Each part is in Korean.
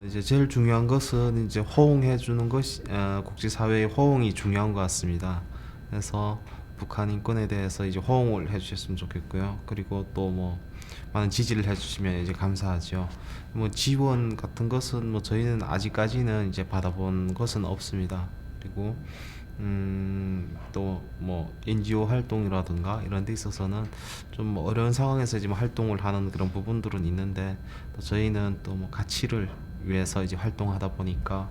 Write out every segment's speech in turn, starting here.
이제 제일 중요한 것은 이제 호응해 주는 것이 국제사회의 호응이 중요한 것 같습니다. 그래서 북한 인권에 대해서 이제 호응을 해주셨으면 좋겠고요. 그리고 또 뭐 많은 지지를 해주시면 이제 감사하죠. 뭐 지원 같은 것은 뭐 저희는 아직까지는 이제 받아본 것은 없습니다. 그리고 또 뭐 NGO 활동이라든가 이런 데 있어서는 좀뭐 어려운 상황에서 지금 활동을 하는 그런 부분들은 있는데 또 저희는 또 뭐 가치를 위해서 이제 활동하다 보니까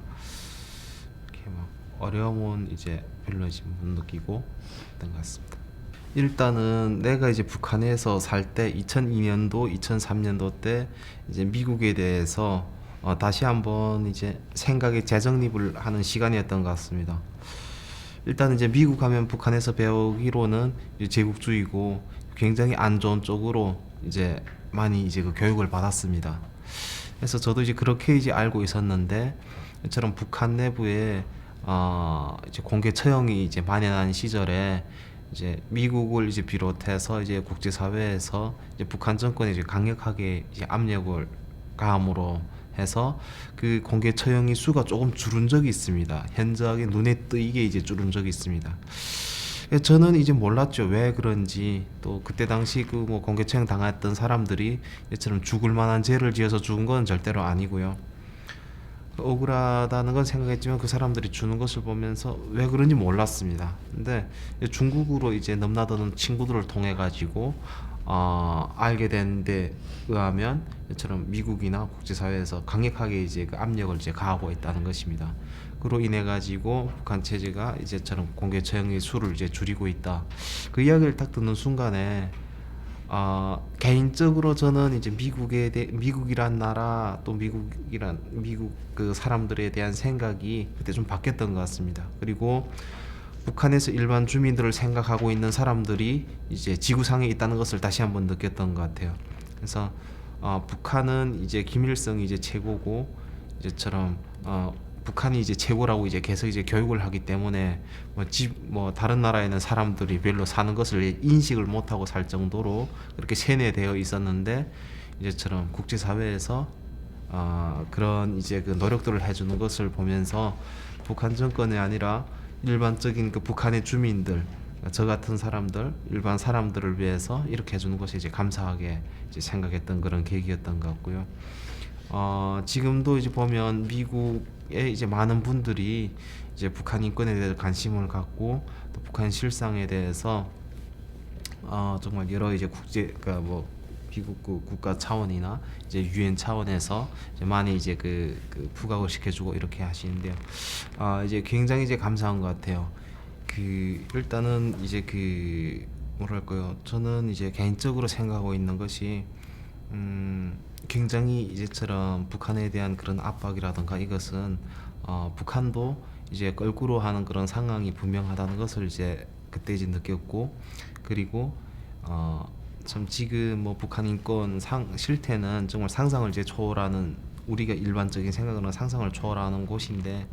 이렇게 막 어려움은 이제 별로 지금 못 느끼고 있던 것 같습니다. 일단은 내가 이제 북한에서 살 때 2002년도, 2003년도 때 이제 미국에 대해서 다시 한번 이제 생각의 재정립을 하는 시간이었던 것 같습니다. 일단 이제 미국 가면 북한에서 배우기로는 이제 제국주의고 굉장히 안 좋은 쪽으로 이제 많이 이제 그 교육을 받았습니다. 그래서 저도 이제 그렇게 이제 알고 있었는데 이처럼 북한 내부에 이제 공개 처형이 이제 만연한 시절에 이제 미국을 이제 비롯해서 이제 국제사회에서 이제 북한 정권에 이제 강력하게 이제 압력을 가함으로 해서 그 공개 처형의 수가 조금 줄은 적이 있습니다. 현저하게 눈에 띄게 이제 줄은 적이 있습니다. 저는 이제 몰랐죠. 왜 그런지. 또 그때 당시 그 뭐 공개 처형 당했던 사람들이 이처럼 죽을 만한 죄를 지어서 죽은 건 절대로 아니고요. 억울하다는 건 생각했지만 그 사람들이 주는 것을 보면서 왜 그런지 몰랐습니다. 근데 중국으로 이제 넘나드는 친구들을 통해 가지고 알게 된 데 의하면 이처럼 미국이나 국제사회에서 강력하게 이제 그 압력을 이제 가하고 있다는 것입니다. 그로 인해 가지고 북한 체제가 이제처럼 공개 처형의 수를 이제 줄이고 있다. 그 이야기를 딱 듣는 순간에 개인적으로 저는 이제 미국이란 나라 또 미국 그 사람들에 대한 생각이 그때 좀 바뀌었던 것 같습니다. 그리고 북한에서 일반 주민들을 생각하고 있는 사람들이 이제 지구상에 있다는 것을 다시 한번 느꼈던 것 같아요. 그래서 북한은 이제 김일성이 이제 최고고 이제처럼 북한이 이제 최고라고 이제 계속 이제 교육을 하기 때문에 뭐 다른 나라에는 사람들이 별로 사는 것을 인식을 못하고 살 정도로 그렇게 세뇌되어 있었는데 이제처럼 국제사회에서 그런 이제 그 노력들을 해주는 것을 보면서 북한 정권이 아니라 일반적인 그 북한의 주민들, 저 같은 사람들, 일반 사람들을 위해서 이렇게 해주는 것이 이제 감사하게 이제 생각했던 그런 계기였던 것 같고요. 지금도 이제 보면 미국의 이제 많은 분들이 이제 북한 인권에 대해 관심을 갖고 또 북한 실상에 대해서 정말 여러 이제 그러니까 뭐 미국 그 국가 차원이나 이제 유엔 차원에서 이제 많이 이제 그 부각을 시켜주고 이렇게 하시는데요. 이제 굉장히 이제 감사한 것 같아요. 그 일단은 이제 그 뭐랄까요? 저는 이제 개인적으로 생각하고 있는 것이 굉장히 이제처럼 북한에 대한 그런 압박이라든가 이것은 북한도 이제 껄끄러 하는 그런 상황이 분명하다는 것을 이제 그때 이제 느꼈고 그리고 참 지금 뭐 북한 인권 실태는 정말 상상을 이제 초월하는 우리가 일반적인 생각으로는 상상을 초월하는 곳인데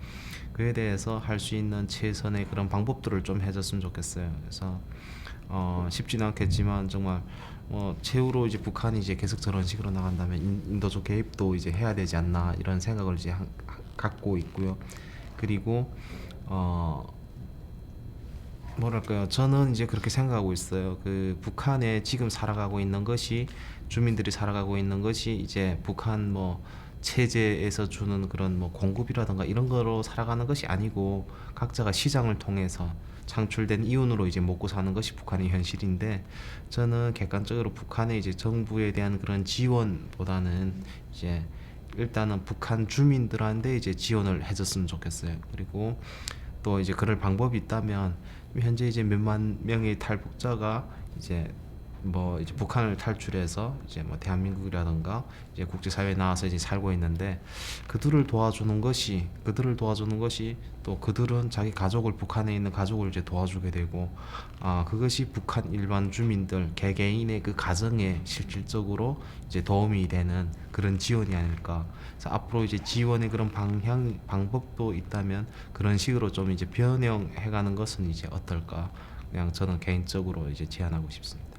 그에 대해서 할 수 있는 최선의 그런 방법들을 좀 해줬으면 좋겠어요. 그래서 쉽지는 않겠지만 정말 최후로 이제 북한이 이제 계속 저런 식으로 나간다면 인도적 개입도 이제 해야 되지 않나 이런 생각을 이제 갖고 있고요. 그리고 뭐랄까요? 저는 이제 그렇게 생각하고 있어요. 그 북한에 지금 살아가고 있는 것이 주민들이 살아가고 있는 것이 이제 북한 뭐 체제에서 주는 그런 뭐 공급이라든가 이런 거로 살아가는 것이 아니고 각자가 시장을 통해서 창출된 이윤으로 이제 먹고 사는 것이 북한의 현실인데 저는 객관적으로 북한의 이제 정부에 대한 그런 지원보다는 이제 일단은 북한 주민들한테 이제 지원을 해줬으면 좋겠어요. 그리고 또 이제 그럴 방법이 있다면 현재 이제 몇만 명의 탈북자가 이제 뭐 이제 북한을 탈출해서 이제 뭐 대한민국이라든가 이제 국제사회에 나와서 이제 살고 있는데 그들을 도와주는 것이 또 그들은 자기 가족을 북한에 있는 가족을 이제 도와주게 되고 그것이 북한 일반 주민들 개개인의 그 가정에 실질적으로 이제 도움이 되는 그런 지원이 아닐까. 그래서 앞으로 이제 지원의 그런 방법도 있다면 그런 식으로 좀 이제 변형해가는 것은 이제 어떨까. 그냥 저는 개인적으로 이제 제안하고 싶습니다.